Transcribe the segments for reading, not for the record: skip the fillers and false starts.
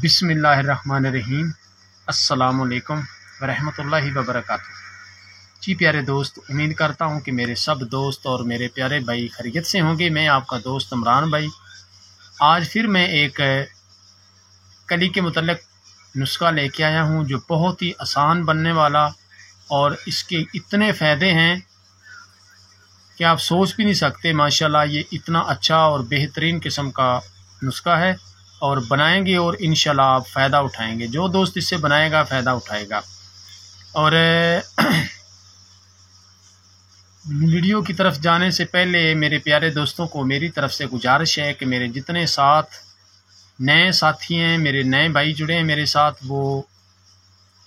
बिस्मिल्लाहिर्रहमानिर्रहीम। अस्सलामुअलैकुम वरहमतुल्लाहि वबरकातुहू। जी प्यारे दोस्त, उम्मीद करता हूँ कि मेरे सब दोस्त और मेरे प्यारे भाई खैरियत से होंगे। मैं आपका दोस्त इमरान भाई आज फिर मैं एक कली के मुतल्लिक़ नुस्खा लेके आया हूँ जो बहुत ही आसान बनने वाला और इसके इतने फ़ायदे हैं कि आप सोच भी नहीं सकते। माशाल्लाह ये इतना अच्छा और बेहतरीन किस्म का नुस्खा है और बनाएंगे और इंशाल्लाह आप फ़ायदा उठाएंगे। जो दोस्त इससे बनाएगा फ़ायदा उठाएगा। और वीडियो की तरफ जाने से पहले मेरे प्यारे दोस्तों को मेरी तरफ से गुजारिश है कि मेरे जितने साथ नए साथी हैं, मेरे नए भाई जुड़े हैं मेरे साथ, वो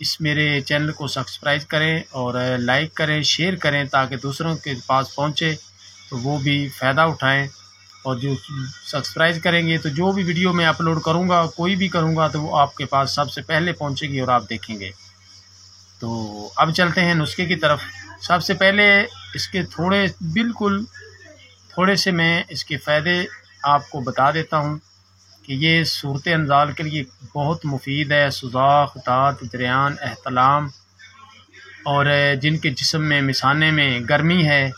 इस मेरे चैनल को सब्सक्राइब करें और लाइक करें, शेयर करें ताकि दूसरों के पास पहुंचे तो वो भी फ़ायदा उठाएं। और जो सब्सक्राइब करेंगे तो जो भी वीडियो मैं अपलोड करूंगा, कोई भी करूंगा, तो वो आपके पास सबसे पहले पहुंचेगी और आप देखेंगे। तो अब चलते हैं नुस्खे की तरफ। सबसे पहले इसके बिल्कुल थोड़े से मैं इसके फ़ायदे आपको बता देता हूं कि ये सूरत अंजाल के लिए बहुत मुफीद है। सुज़ाक़, तात, दरियान, एहतलाम और जिनके जिस्म में मिसाने में गर्मी है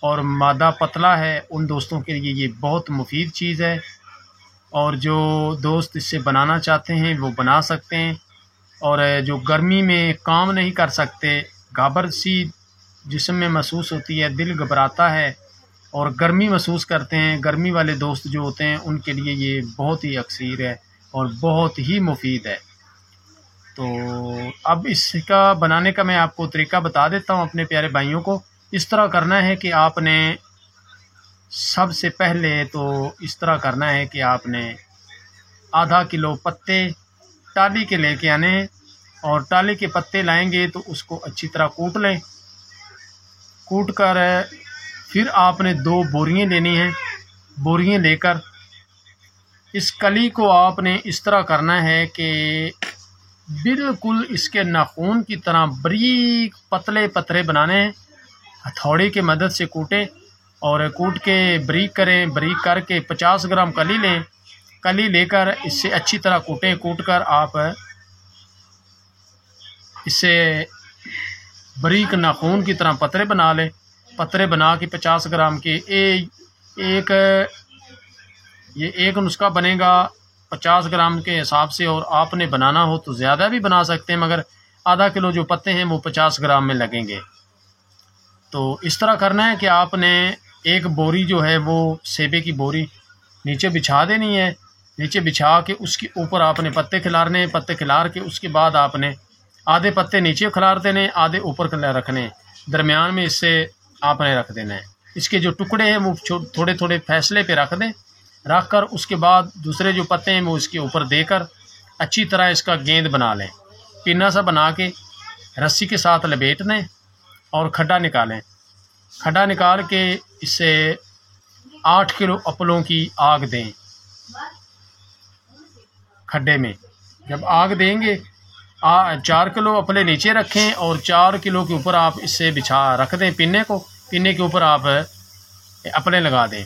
और मादा पतला है, उन दोस्तों के लिए ये बहुत मुफीद चीज़ है। और जो दोस्त इससे बनाना चाहते हैं वो बना सकते हैं। और जो गर्मी में काम नहीं कर सकते, घबराहट सी जिस्म में महसूस होती है, दिल घबराता है और गर्मी महसूस करते हैं, गर्मी वाले दोस्त जो होते हैं उनके लिए ये बहुत ही अक्सीर है और बहुत ही मुफीद है। तो अब इसका बनाने का मैं आपको तरीका बता देता हूँ अपने प्यारे भाइयों को। इस तरह करना है कि आपने सबसे पहले तो इस तरह करना है कि आपने आधा किलो पत्ते टाली के लेके आने हैं और टाली के पत्ते लाएंगे तो उसको अच्छी तरह कूट लें। कूट कर फिर आपने 2 बोरियां लेनी हैं। बोरियां लेकर इस कली को आपने इस तरह करना है कि बिल्कुल इसके नाखून की तरह बारीक पतले पतरे बनाने हैं। हथौड़े की मदद से कूटें और कूट के बारीक करें। बारीक करके 50 ग्राम कली लें। कली लेकर इससे अच्छी तरह कूटें। कूट कर आप इससे बारीक नाखून की तरह पतरे बना लें। पतरे बना के 50 ग्राम के एक नुस्खा बनेगा 50 ग्राम के हिसाब से। और आपने बनाना हो तो ज़्यादा भी बना सकते हैं, मगर आधा किलो जो पत्ते हैं वो 50 ग्राम में लगेंगे। तो इस तरह करना है कि आपने एक बोरी जो है वो सेबे की बोरी नीचे बिछा देनी है। नीचे बिछा के उसके ऊपर आपने पत्ते खिलारने हैं। पत्ते खिलार के उसके बाद आपने आधे पत्ते नीचे खिलार देने, आधे ऊपर रखने, दरमियान में इससे आपने रख देना है। इसके जो टुकड़े हैं वो थोड़े थोड़े फैसले पे रख दें। रख कर उसके बाद दूसरे जो पत्ते हैं वो इसके ऊपर देकर अच्छी तरह इसका गेंद बना लें। पिन्ना सा बना के रस्सी के साथ लपेट दें और खड्डा निकालें। खड्डा निकाल के इससे 8 किलो अपलों की आग दें। खड्डे में जब आग देंगे 4 किलो अपले नीचे रखें और 4 किलो के ऊपर आप इससे बिछा रख दें पिन्ने को। पिन्ने के ऊपर आप अपले लगा दें।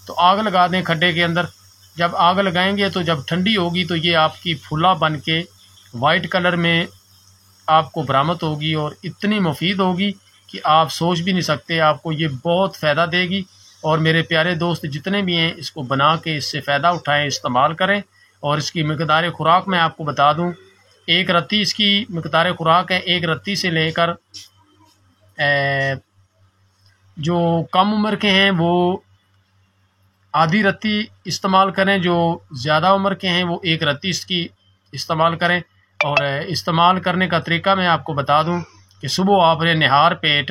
तो आग लगा दें खड्डे के अंदर। जब आग लगाएंगे तो जब ठंडी होगी तो ये आपकी फूला बन के वाइट कलर में आपको बरामद होगी और इतनी मुफीद होगी कि आप सोच भी नहीं सकते। आपको ये बहुत फ़ायदा देगी। और मेरे प्यारे दोस्त जितने भी हैं इसको बना के इससे फ़ायदा उठाएं, इस्तेमाल करें। और इसकी मकदार खुराक मैं आपको बता दूं, 1 रत्ती इसकी मकदार खुराक है। 1 रत्ती से लेकर जो कम उम्र के हैं वो आधी रत्ती इस्तेमाल करें, जो ज़्यादा उम्र के हैं वो 1 रत्ती इसकी इस्तेमाल करें। और इस्तेमाल करने का तरीका मैं आपको बता दूं कि सुबह आपने निहार पेट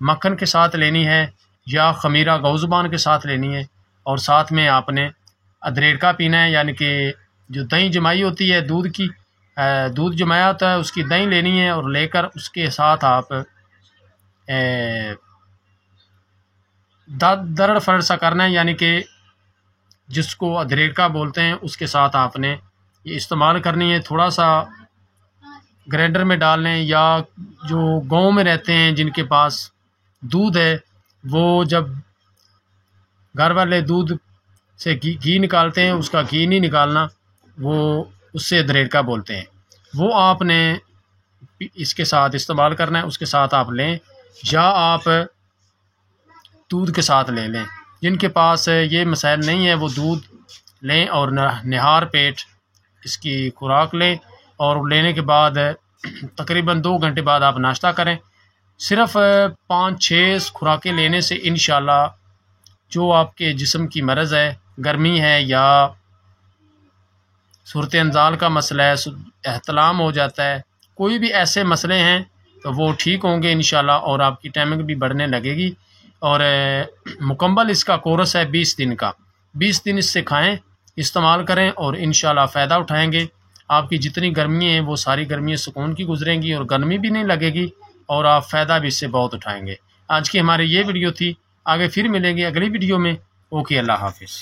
मक्खन के साथ लेनी है या खमीरा गौज़बान के साथ लेनी है। और साथ में आपने अदरेका पीना है, यानी कि जो दही जमाई होती है दूध की, दूध जमाया होता है उसकी दही लेनी है। और लेकर उसके साथ आप दरड़ फरड़ सा करना है, यानी कि जिसको अदरेका बोलते हैं, उसके साथ आपने ये इस्तेमाल करनी है। थोड़ा सा ग्राइंडर में डाल लें या जो गांव में रहते हैं जिनके पास दूध है वो जब घर वाले दूध से घी निकालते हैं, उसका घी नहीं निकालना, वो उससे दरेड़का बोलते हैं, वो आपने इसके साथ इस्तेमाल करना है। उसके साथ आप लें या आप दूध के साथ ले लें। जिनके पास ये मसाइल नहीं है वो दूध लें और निहार पेट इसकी खुराक लें, और लेने के बाद तकरीबन 2 घंटे बाद आप नाश्ता करें। सिर्फ 5-6 खुराकें लेने से इंशाल्लाह जो आपके जिस्म की मर्ज़ है, गर्मी है या सूरत अंजाल का मसला है, एहतलाम हो जाता है, कोई भी ऐसे मसले हैं तो वो ठीक होंगे इंशाल्लाह, और आपकी टाइमिंग भी बढ़ने लगेगी। और मुकम्मल इसका कोर्स है 20 दिन का। 20 दिन इससे खाएं, इस्तेमाल करें और इंशाल्लाह फ़ायदा उठाएंगे। आपकी जितनी गर्मी हैं वो सारी गर्मियाँ सुकून की गुजरेंगी और गर्मी भी नहीं लगेगी, और आप फ़ायदा भी इससे बहुत उठाएंगे। आज की हमारी ये वीडियो थी, आगे फिर मिलेंगे अगली वीडियो में। ओके, अल्लाह हाफिज़।